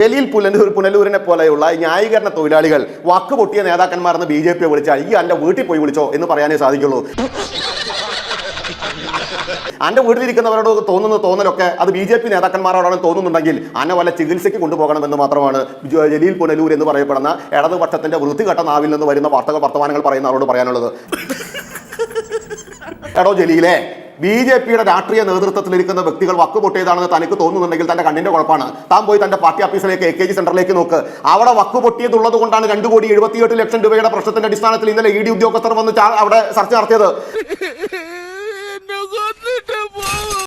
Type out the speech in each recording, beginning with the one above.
ജലീൽ പുനലൂരിനെ പോലെയുള്ള ന്യായീകരണ തൊഴിലാളികൾ വാക്ക് പൊട്ടിയ നേതാക്കന്മാരെന്ന് BJP വിളിച്ചാൽ ഈ എൻ്റെ വീട്ടിൽ പോയി വിളിച്ചോ എന്ന് പറയാനേ സാധിക്കുള്ളൂ. എൻ്റെ വീട്ടിലിരിക്കുന്നവരോട് തോന്നുന്ന തോന്നലൊക്കെ അത് BJP നേതാക്കന്മാരോടാണ് തോന്നുന്നുണ്ടെങ്കിൽ അന്നെ വല്ല ചികിത്സയ്ക്ക് കൊണ്ടുപോകണമെന്ന് മാത്രമാണ് ജലീൽ പുനലൂർ എന്ന് പറയപ്പെടുന്ന ഇടതുപക്ഷത്തിന്റെ വൃത്തികെട്ട നാവിൽ നിന്ന് വരുന്ന വർത്തമാനങ്ങൾ പറയുന്ന ആളോട് പറയാനുള്ളത്. എടോ ജലീലേ, BJPയുടെ രാഷ്ട്രീയ നേതൃത്വത്തിലിരിക്കുന്ന വ്യക്തികൾ വക്കുപൊട്ടിയതാണെന്ന് തനിക്ക് തോന്നുന്നുണ്ടെങ്കിൽ തന്റെ കണ്ണിന്റെ കുഴപ്പമാണ്. താൻ പോയി തന്റെ പാർട്ടി ഓഫീസിലേക്ക് AKG സെന്ററിലേക്ക് നോക്ക്. അവിടെ വക്കുപൊട്ടിയതുള്ളത് കൊണ്ടാണ് 2,78,00,000 രൂപയുടെ പ്രശ്നത്തിന്റെ അടിസ്ഥാനത്തിൽ ഇന്നലെ ED ഉദ്യോഗസ്ഥർ വന്ന് അവിടെ ചർച്ച നടത്തിയത്.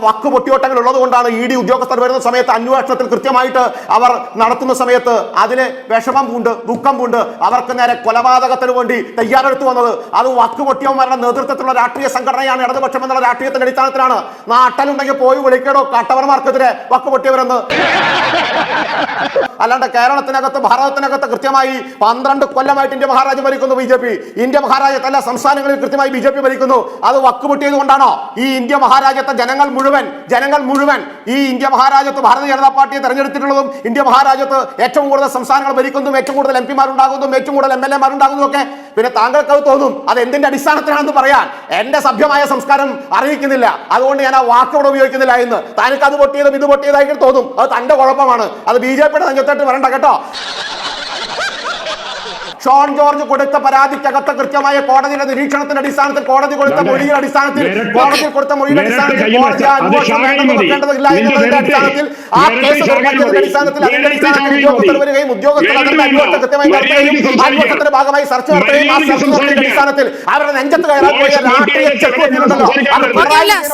വക്ക് പൊട്ടിയോട്ടങ്ങൾ ഉള്ളത് കൊണ്ടാണ് ED ഉദ്യോഗസ്ഥർ വരുന്ന സമയത്ത് അന്വേഷണത്തിൽ കൃത്യമായിട്ട് അവർ നടത്തുന്ന സമയത്ത് അതിന് വിഷമം പൂണ്ട് ദുഃഖം പൂണ്ട് അവർക്ക് നേരെ കൊലപാതകത്തിന് വേണ്ടി തയ്യാറെടുത്തു വന്നത്. അത് വക്ക് പൊട്ടിയവന്മാരുടെ നേതൃത്വത്തിലുള്ള രാഷ്ട്രീയ സംഘടനയാണ് ഇടതുപക്ഷം എന്നുള്ള രാഷ്ട്രീയത്തിന്റെ അടിസ്ഥാനത്തിലാണ്. നാട്ടിലുണ്ടെങ്കിൽ പോയി വിളിക്കടോ കട്ടവന്മാർക്കെതിരെ വക്ക് പൊട്ടിയവരെന്ന്. അല്ലാണ്ട് കേരളത്തിനകത്ത് ഭാരതത്തിനകത്ത് കൃത്യമായി 12 കൊല്ലമായിട്ട് ഇന്ത്യ മഹാരാജ്യം ഭരിക്കുന്നു BJP. ഇന്ത്യ മഹാരാജ്യത്ത് എല്ലാ സംസ്ഥാനങ്ങളിൽ കൃത്യമായി BJP ഭരിക്കുന്നു. അത് വക്ക് പൊട്ടിയത് കൊണ്ടാണോ? ഈ ഇന്ത്യ മഹാരാജ്യത്തെ ജനങ്ങൾ മുഴുവൻ ഈ ഇന്ത്യ മഹാരാജ്യത്ത് ഭാരതീയ ജനതാ പാർട്ടിയെ തെരഞ്ഞെടുത്തിട്ടുള്ളതും ഇന്ത്യ മഹാരാജ്യത്ത് ഏറ്റവും കൂടുതൽ സംസ്ഥാനങ്ങൾ ഭരിക്കുന്നതും ഏറ്റവും കൂടുതൽ MP മാരുണ്ടാകുന്നതും ഏറ്റവും കൂടുതൽ MLA മാരുണ്ടാകുന്നതും ഒക്കെ പിന്നെ താങ്കൾക്ക് അത് തോന്നും അത് എന്തിന്റെ അടിസ്ഥാനത്തിലാണെന്ന് പറയാൻ എന്റെ സഭ്യമായ സംസ്കാരം അറിയിക്കുന്നില്ല. അതുകൊണ്ട് ഞാൻ ആ വാക്കോട് ഉപയോഗിക്കുന്നില്ല എന്ന്. തനിക്ക് അത് പൊട്ടിയതും ഇത് പൊട്ടിയതായിട്ട് തോന്നും. അത് തന്റെ കുഴപ്പമാണ്. അത് BJPയുടെ നെഞ്ചത്തോട്ട് വരണ്ട കേട്ടോ. ഷോൺ ജോർജ് കൊടുത്ത പരാതിക്കകത്ത് കൃത്യമായ കോടതിയുടെ നിരീക്ഷണത്തിന്റെ അടിസ്ഥാനത്തിൽ കോടതി കൊടുത്ത മൊഴിയുടെ അടിസ്ഥാനത്തിൽ കോടതി കൊടുത്ത മൊഴിയുടെ അടിസ്ഥാനത്തിൽ കോടതി അന്വേഷണം വെക്കേണ്ടതില്ല എന്നതിന്റെ അടിസ്ഥാനത്തിൽ ആ കേസ് നിർമ്മിക്കുന്നതിന്റെ അടിസ്ഥാനത്തിൽ അതിന്റെ അടിസ്ഥാനത്തിൽ ഉദ്യോഗസ്ഥർ വരികയും ഉദ്യോഗസ്ഥർ അതിന്റെ അന്വേഷണം കൃത്യമായി നടത്തുകയും അന്വേഷണത്തിന്റെ ഭാഗമായി സെർച്ച് നടത്തുകയും ആ സെർച്ച് നടത്തുന്നതിന്റെ അടിസ്ഥാനത്തിൽ അവരുടെ നെഞ്ചത്ത് കയറാൻ പോയ രാഷ്ട്രീയ ചെക്കുണ്ടല്ലോ അത്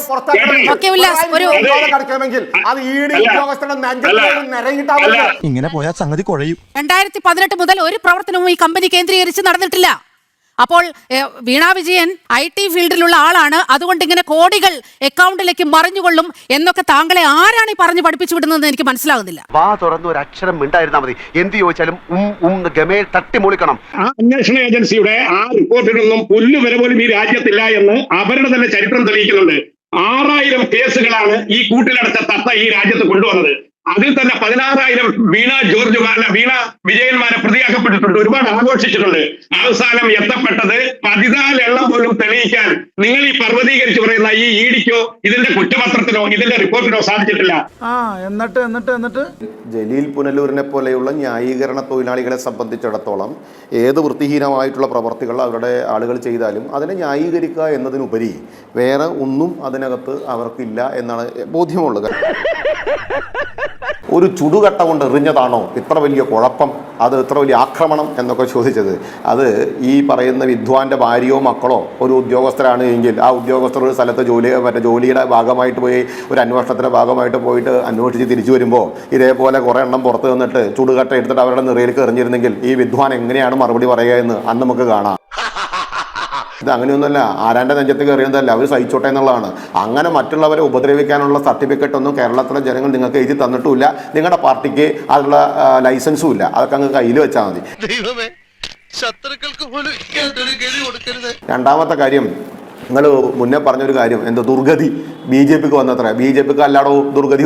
പുറത്തെങ്കിൽ അത് ED ഉദ്യോഗസ്ഥരുടെ നെഞ്ചത്ത് നിറങ്ങിയിട്ടാവില്ല. ഇങ്ങനെ പോയാൽ സംഗതി കുഴയും. 2018 മുതൽ ഒരു പ്രവർത്തനവും ഈ കമ്പനി കേന്ദ്രീകരിച്ച് നടന്നിട്ടില്ല. അപ്പോൾ വീണ വിജയൻ IT ഫീൽഡിലുള്ള ആളാണ്, അതുകൊണ്ട് ഇങ്ങനെ കോടികൾ അക്കൗണ്ടിലേക്ക് മറിഞ്ഞുകൊള്ളും എന്നൊക്കെ താങ്കളെ ആരാണ് ഈ പറഞ്ഞു പഠിപ്പിച്ചു വിടുന്നതെന്ന് എനിക്ക് മനസ്സിലാകുന്നില്ല. വാ തുറന്ന് ഒരു അക്ഷരം മിണ്ടായിരുന്നാ മതി. എന്ത് ചോദിച്ചാലും ഗമേ തട്ടി മൂളിക്കണം. ആ അന്വേഷണ ഏജൻസിയുടെ ആ റിപ്പോർട്ടിലൊന്നും പുല്ലുവരെ പോലും ഈ രാജ്യത്തില്ല എന്ന് അവരുടെ തന്നെ ചരിത്രം തെളിയിക്കുന്നുണ്ട്. 6000 കേസുകളാണ് ഈ കൂട്ടിലടച്ച തത്ത ഈ രാജ്യത്ത് കൊണ്ടുവന്നത്. അതിൽ തന്നെ 16,000 വീണ വിജയന്മാരെ പ്രതിയാക്കപ്പെട്ടിട്ടുണ്ട്. ഒരുപാട് ആഘോഷിച്ചിട്ടുണ്ട്. അവസാനം എത്തപ്പെട്ടത് 14 എണ്ണം പോലും തെളിയിക്കാൻ നിങ്ങൾ ഈ പർവ്വതീകരിച്ച് പറയുന്ന ഈ EDക്കോ ഇതിന്റെ കുറ്റപത്രത്തിനോ ഇതിന്റെ റിപ്പോർട്ടിനോ സാധിച്ചിട്ടില്ല. എന്നിട്ട് ജലീൽ പുനലൂരിനെ പോലെയുള്ള ന്യായീകരണ തൊഴിലാളികളെ സംബന്ധിച്ചിടത്തോളം ഏത് വൃത്തിഹീനമായിട്ടുള്ള പ്രവർത്തികൾ അവരുടെ ആളുകൾ ചെയ്താലും അതിനെ ന്യായീകരിക്കുക എന്നതിനുപരി വേറെ ഒന്നും അതിനകത്ത് അവർക്കില്ല എന്നാണ് ബോധ്യമുള്ളത്. ഒരു ചുടുകട്ട കൊണ്ട് എറിഞ്ഞതാണോ ഇത്ര വലിയ കുഴപ്പം, അത് ഇത്ര വലിയ ആക്രമണം എന്നൊക്കെ ചോദിച്ചത്? അത് ഈ പറയുന്ന വിദ്വാന്റെ ഭാര്യയോ മക്കളോ ഒരു ഉദ്യോഗസ്ഥരാണ് എങ്കിൽ ആ ഉദ്യോഗസ്ഥർ ഒരു സ്ഥലത്ത് ജോലിയുടെ ഭാഗമായിട്ട് പോയി ഒരു അന്വേഷണത്തിൻ്റെ ഭാഗമായിട്ട് പോയിട്ട് അന്വേഷിച്ച് തിരിച്ചു വരുമ്പോൾ ഇതേപോലെ കുറേ എണ്ണം പുറത്ത് നിന്നിട്ട് ചുടുകട്ട എടുത്തിട്ട് അവരുടെ നിറയിലേക്ക് എറിഞ്ഞിരുന്നെങ്കിൽ ഈ വിദ്വാൻ എങ്ങനെയാണ് മറുപടി പറയുക എന്ന് അന്ന് നമുക്ക് കാണാം. ഇത് അങ്ങനെയൊന്നുമല്ല, ആരാൻ്റെ നെഞ്ചത്ത് കയറിയതല്ല, അവർ സഹിച്ചോട്ടെ എന്നുള്ളതാണ്. അങ്ങനെ മറ്റുള്ളവരെ ഉപദ്രവിക്കാനുള്ള സർട്ടിഫിക്കറ്റ് ഒന്നും കേരളത്തിലെ ജനങ്ങൾ നിങ്ങൾക്ക് എഴുതി തന്നിട്ടുമില്ല. നിങ്ങളുടെ പാർട്ടിക്ക് അതിനുള്ള ലൈസൻസും ഇല്ല. അതൊക്കെ അങ്ങ് കയ്യിൽ വെച്ചാൽ മതി. രണ്ടാമത്തെ കാര്യം, നിങ്ങൾ മുന്നേ പറഞ്ഞൊരു കാര്യം, എന്താ ദുർഗതി BJPക്ക് വന്നത്ര. BJPക്ക് അല്ലാടോ ദുർഗതി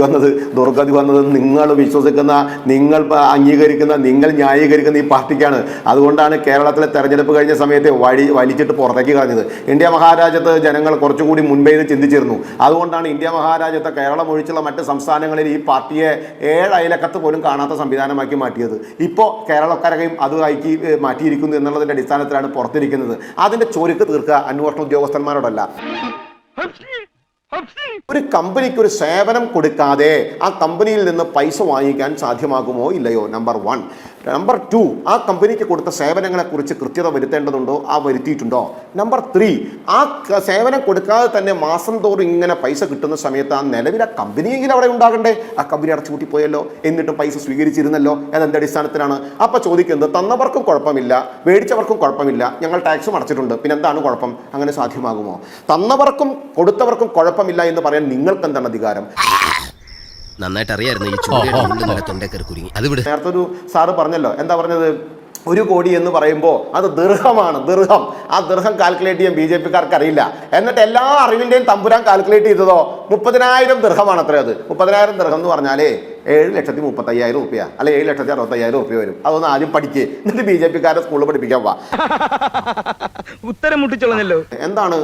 വന്നത് നിങ്ങൾ വിശ്വസിക്കുന്ന, നിങ്ങൾ അംഗീകരിക്കുന്ന, നിങ്ങൾ ന്യായീകരിക്കുന്ന ഈ പാർട്ടിക്കാണ്. അതുകൊണ്ടാണ് കേരളത്തിലെ തെരഞ്ഞെടുപ്പ് കഴിഞ്ഞ സമയത്ത് വലിച്ചിട്ട് പുറത്തേക്ക് കളഞ്ഞത്. ഇന്ത്യ മഹാരാജ്യത്ത് ജനങ്ങൾ കുറച്ചുകൂടി മുൻപേ ഇത് ചിന്തിച്ചിരുന്നു. അതുകൊണ്ടാണ് ഇന്ത്യ മഹാരാജ്യത്തെ കേരളം ഒഴിച്ചുള്ള മറ്റ് സംസ്ഥാനങ്ങളിൽ ഈ പാർട്ടിയെ 7 അയലക്കത്ത് പോലും കാണാത്ത സംവിധാനമാക്കി മാറ്റിയത്. ഇപ്പോൾ കേരളക്കരകയും അത് ആക്കി മാറ്റിയിരിക്കുന്നു എന്നുള്ളതിൻ്റെ അടിസ്ഥാനത്തിലാണ് പുറത്തിരിക്കുന്നത്. അതിൻ്റെ ചൊരുക്ക് തീർക്കുക അന്വേഷണ ഉദ്യോഗസ്ഥന്മാരോടല്ല. ഒരു കമ്പനിക്ക് ഒരു സേവനം കൊടുക്കാതെ ആ കമ്പനിയിൽ നിന്ന് പൈസ വാങ്ങിക്കാൻ സാധ്യമാകുമോ ഇല്ലയോ? നമ്പർ 1. നമ്പർ 2, ആ കമ്പനിക്ക് കൊടുത്ത സേവനങ്ങളെക്കുറിച്ച് കൃത്യത വരുത്തേണ്ടതുണ്ടോ, ആ വരുത്തിയിട്ടുണ്ടോ? നമ്പർ 3, ആ സേവനം കൊടുക്കാതെ തന്നെ മാസം തോറും ഇങ്ങനെ പൈസ കിട്ടുന്ന സമയത്ത് ആ നിലവിലെ കമ്പനിയെങ്കിലും അവിടെ ഉണ്ടാകണ്ടേ? ആ കമ്പനി അടച്ചുപൂട്ടിപ്പോയല്ലോ, എന്നിട്ടും പൈസ സ്വീകരിച്ചിരുന്നല്ലോ, അതെന്ത് അടിസ്ഥാനത്തിലാണ്? അപ്പോൾ ചോദിക്കുന്നത്, തന്നവർക്കും കുഴപ്പമില്ല, മേടിച്ചവർക്കും കുഴപ്പമില്ല, ഞങ്ങൾ ടാക്സും അടച്ചിട്ടുണ്ട്, പിന്നെ എന്താണ് കുഴപ്പം? അങ്ങനെ സാധ്യമാകുമോ? തന്നവർക്കും കൊടുത്തവർക്കും കുഴപ്പമില്ല എന്ന് പറയാൻ നിങ്ങൾക്ക് എന്താണ് അധികാരം? നന്നായിട്ട് അറിയായിരുന്നു ഈ നേരത്തെ ഒരു സാറ് പറഞ്ഞല്ലോ, എന്താ പറഞ്ഞത്? 1 കോടി എന്ന് പറയുമ്പോൾ അത് ദിർഹമാണ്. ആ ദിർഹം കാൽക്കുലേറ്റ് ചെയ്യാൻ BJPക്കാർക്ക് അറിയില്ല. എന്നിട്ട് എല്ലാ അറിവിൻ്റെയും തമ്പുരാൻ കാൽക്കുലേറ്റ് ചെയ്തതോ 30,000 ദിർഹമാണ് അത്ര. അത് 30,000 ദിർഹം എന്ന് പറഞ്ഞാലേ 7,35,000 റുപ്യ അല്ലെ 7,65,000 റുപ്യ വരും. അതൊന്ന് ആദ്യം പഠിക്കുക, എന്നിട്ട് BJP-ക്കാരെ സ്കൂളിൽ പഠിപ്പിക്കാൻ വാ. ഉത്തരം മുട്ടിച്ചോളഞ്ഞല്ലോ. എന്താണ്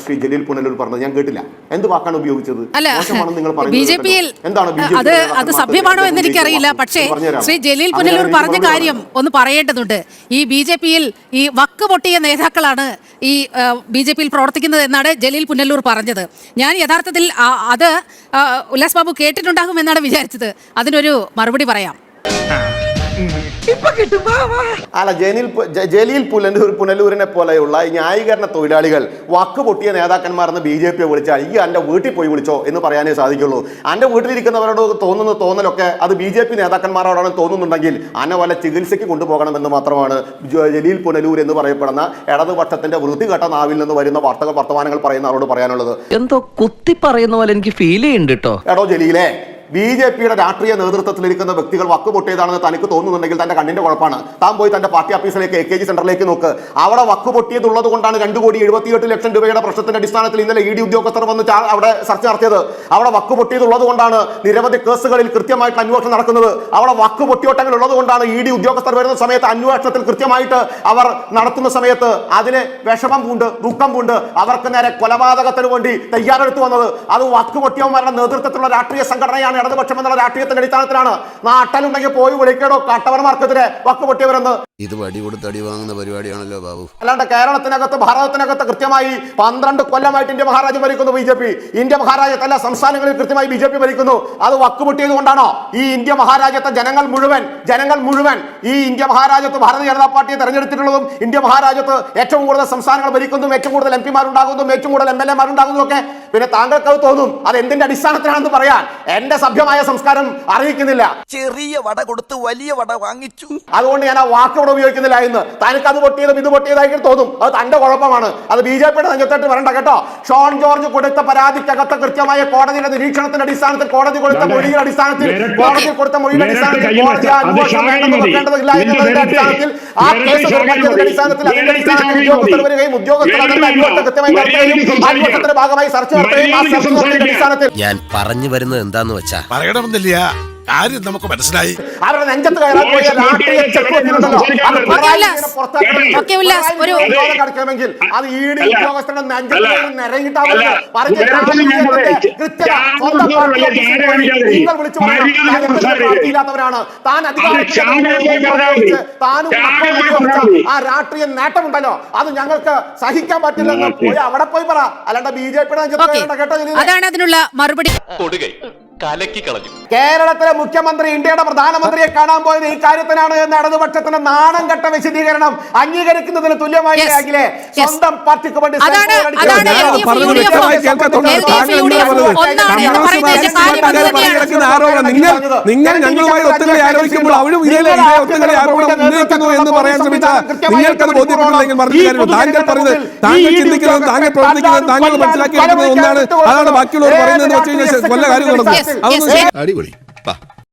ശ്രീ ജലീൽ പുനലൂർ പറഞ്ഞത്? ഞാൻ കേട്ടില്ല. എന്ത് വാക്കാണ് ഉപയോഗിച്ചത്? അല്ല, നിങ്ങൾ BJP-യിൽ എന്താണ് അത് സഭ്യമാണോ എന്ന് എനിക്കറിയില്ല. പക്ഷേ ശ്രീ ജലീൽ പുനലൂർ പറഞ്ഞ കാര്യം ഒന്ന് പറയേണ്ടതുണ്ട്. ഈ BJP-യിൽ ഈ വക്ക് പൊട്ടിയ നേതാക്കളാണ് ഈ BJP-യിൽ പ്രവർത്തിക്കുന്നത് എന്നാണ് ജലീൽ പുനലൂർ പറഞ്ഞത്. ഞാൻ യഥാർത്ഥത്തിൽ അത് ഉല്ലാസ് ബാബു കേട്ടിട്ടുണ്ടാകും എന്നാണ് വിചാരിച്ചത്. അതിനൊരു മറുപടി പറയാം. അല്ല, ജലീൽ പുനലൂരിനെ പോലെയുള്ള ഈ ന്യായീകരണ തൊഴിലാളികൾ വക്ക് പൊട്ടിയ നേതാക്കന്മാരെന്ന് BJP വിളിച്ചാൽ ഈ എൻ്റെ വീട്ടിൽ പോയി വിളിച്ചോ എന്ന് പറയാനേ സാധിക്കുള്ളൂ. എൻ്റെ വീട്ടിലിരിക്കുന്നവരോട് തോന്നുന്ന തോന്നലൊക്കെ അത് BJP നേതാക്കന്മാരോടാണ് തോന്നുന്നുണ്ടെങ്കിൽ അന്നെ വല്ല ചികിത്സയ്ക്ക് കൊണ്ടുപോകണമെന്ന് മാത്രമാണ് ജലീൽ പുനലൂർ എന്ന് പറയപ്പെടുന്ന ഇടതുപക്ഷത്തിന്റെ വൃത്തികെട്ട നാവിൽ നിന്ന് വരുന്ന വർത്തമാനങ്ങൾ പറയുന്ന ആളോട് പറയാനുള്ളത്. എന്തോ കുത്തി പറയുന്ന പോലെ എനിക്ക് ഫീൽ ചെയ്യുന്നുണ്ട് കേട്ടോ. എടോ ജലീലേ, BJP-യുടെ രാഷ്ട്രീയ നേതൃത്വത്തിലിരിക്കുന്ന വ്യക്തികൾ വക്ക് പൊട്ടിയതാണെന്ന് തനിക്ക് തോന്നുന്നുണ്ടെങ്കിൽ തന്റെ കണ്ണിന്റെ കുഴപ്പമാണ്. താൻ പോയി തന്റെ പാർട്ടി ഓഫീസിലേക്ക് AKG സെന്ററിലേക്ക് നോക്ക്. അവിടെ വക്ക് പൊട്ടിയതുള്ളത് കൊണ്ടാണ് 2,78,00,000 രൂപയുടെ പ്രശ്നത്തിന്റെ അടിസ്ഥാനത്തിൽ ഇന്നലെ ED ഉദ്യോഗസ്ഥർ വന്ന് അവിടെ ചർച്ച നടത്തിയത്. അവിടെ വക്ക് പൊട്ടിയതുള്ളത് കൊണ്ടാണ് നിരവധി കേസുകളിൽ കൃത്യമായിട്ട് അന്വേഷണം നടക്കുന്നത്. അവിടെ വക്ക് പൊട്ടിയോട്ടങ്ങൾ ഉള്ളത് കൊണ്ടാണ് ED ഉദ്യോഗസ്ഥർ വരുന്ന സമയത്ത് അന്വേഷണത്തിൽ കൃത്യമായിട്ട് അവർ നടത്തുന്ന സമയത്ത് അതിന് വിഷമം പൂണ്ട് ദുഃഖം പൂണ്ട് അവർക്ക് നേരെ കൊലപാതകത്തിന് വേണ്ടി തയ്യാറെടുത്തു വന്നത്. അത് വക്ക് പൊട്ടിയവന്മാരുടെ നേതൃത്വത്തിലുള്ള രാഷ്ട്രീയ സംഘടനയാണ് ഇടതുപക്ഷം എന്നുള്ള രാഷ്ട്രീയത്തിന്റെ അടിസ്ഥാനത്തിലാണ്. നാട്ടിലുണ്ടെങ്കിൽ പോയി വിളിക്കടോ കാട്ടവർമാർക്കെതിരെ വക്ക് പൊട്ടിയവരെന്ന്. ഇത് വടി കൊടുത്ത് അടി വാങ്ങുന്ന പരിപാടിയാണല്ലോ ബാബു. അല്ലാണ്ട് കേരളത്തിനകത്ത് ഭാരതത്തിനകത്ത് കൃത്യമായി 12 കൊല്ലമായിട്ട് ഇന്ത്യ മഹാരാജ്യം ഭരിക്കുന്നു BJP. ഇന്ത്യ മഹാരാജ്യത്ത് എല്ലാ സംസ്ഥാനങ്ങളിൽ കൃത്യമായി BJP ഭരിക്കുന്നു. അത് വക്ക് പൊട്ടിയത് കൊണ്ടാണോ? ഈ ഇന്ത്യ മഹാരാജ്യത്തെ ജനങ്ങൾ മുഴുവൻ ഈ ഇന്ത്യ മഹാരാജ്യത്ത് ഭാരതീയ ജനതാ പാർട്ടിയെ തെരഞ്ഞെടുത്തിട്ടുള്ളതും ഇന്ത്യ മഹാരാജ്യത്ത് ഏറ്റവും കൂടുതൽ സംസ്ഥാനങ്ങൾ ഭരിക്കുന്നതും ഏറ്റവും കൂടുതൽ MP-മാരുണ്ടാകുന്നതും ഏറ്റവും കൂടുതൽ MLA-മാരുണ്ടാകുന്നതും ഒക്കെ പിന്നെ താങ്കൾക്ക് അത് തോന്നും. അത് എന്തിന്റെ അടിസ്ഥാനത്തിലാണെന്ന് പറയാൻ എന്റെ സഭ്യമായ സംസ്കാരം അറിയിക്കുന്നില്ല. ചെറിയ വട കൊടുത്ത് വലിയ വട വാങ്ങിച്ചു. അതുകൊണ്ട് ഞാൻ ആ വാക്കോട് ഉപയോഗിക്കുന്നില്ല എന്ന്. തനിക്ക് അത് പൊട്ടിയതും ഇത് പൊട്ടിയതായിട്ട് തോന്നും. അത് തന്റെ കുഴപ്പമാണ്. അത് BJP-യുടെ നെഞ്ചത്തോട്ട് വരണ്ട കേട്ടോ. ഷോൺ ജോർജ് കൊടുത്ത പരാതിക്കകത്ത് കൃത്യമായ കോടതിയുടെ നിരീക്ഷണത്തിന്റെ അടിസ്ഥാനത്തിൽ കോടതി കൊടുത്ത മൊഴിയുടെ അടിസ്ഥാനത്തിൽ കോടതി കൊടുത്ത മൊഴിയുടെ അടിസ്ഥാനത്തിൽ കോടതി അന്വേഷണം വെക്കേണ്ടതില്ല എന്നതിന്റെ അടിസ്ഥാനത്തിൽ ആ കേസ് തുറക്കുന്നതിന്റെ അടിസ്ഥാനത്തിൽ അതിന്റെ അടിസ്ഥാനത്തിൽ ഉദ്യോഗസ്ഥർ വരികയും ഉദ്യോഗസ്ഥർ അതിന്റെ അന്വേഷണം കൃത്യമായി നടത്തുകയും അന്വേഷണത്തിന്റെ ഭാഗമായി ചർച്ച നടത്തുകയും ആ ചർച്ചയുടെ അടിസ്ഥാനത്തിൽ ഞാൻ പറഞ്ഞു വരുന്നത് എന്താന്ന് വെച്ചാ പറയണമെന്നില്ല, കാര്യം നമുക്ക് മനസ്സിലായി. അവരുടെ നെഞ്ചത്ത് കയറാൻ പോയ രാഷ്ട്രീയ ചെറുക്കണമെങ്കിൽ അത് ED ഉദ്യോഗസ്ഥരുടെ നെഞ്ചത്ത് നിറങ്ങിട്ടാവുന്നത് നിങ്ങൾ വിളിച്ചു പാർട്ടിയില്ലാത്തവരാണ് താൻ താനും ആ രാഷ്ട്രീയ നേട്ടമുണ്ടല്ലോ അത് ഞങ്ങൾക്ക് സഹിക്കാൻ പറ്റില്ലെന്ന് പോയി അവിടെ പോയി പറ. അല്ലാണ്ട് BJP-യുടെ നെഞ്ചത്ത് കേട്ടോ. അതാണ് അതിനുള്ള മറുപടി. കേരളത്തിലെ മുഖ്യമന്ത്രി ഇന്ത്യയുടെ പ്രധാനമന്ത്രിയെ കാണാൻ പോയത് ഈ കാര്യത്തിനാണ് എന്ന ഇടതുപക്ഷത്തിന്റെ നാണം കെട്ട വിശദീകരണം അംഗീകരിക്കുന്നതിന് തുല്യമായി സ്വന്തം പാർട്ടിക്ക് വേണ്ടി നിങ്ങൾ ഞങ്ങളുമായി ഒത്തുകളി ആരോപിക്കുമ്പോൾ അവരും ഇതേ ഒത്തുകളി ആരോപണം ഉന്നയിക്കുന്നു എന്ന് പറയാൻ ശ്രമിച്ചാൽ നിങ്ങൾക്കത് ബോധ്യപ്പെട്ടില്ലെങ്കിൽ പറഞ്ഞ കാര്യം താങ്കൾ പറഞ്ഞത് താങ്കൾ ചിന്തിക്കുന്നത് താങ്കൾ പ്രവർത്തിക്കുന്നത് താങ്കൾ മനസ്സിലാക്കിയിരിക്കുന്നത് ഒന്നാണ്. അതാണ് ബാക്കിയുള്ളവർ പറയുന്നത് വെച്ച് കഴിഞ്ഞാൽ വല്ല കാര്യം നടന്നു. അതൊന്നും അടിപൊളി.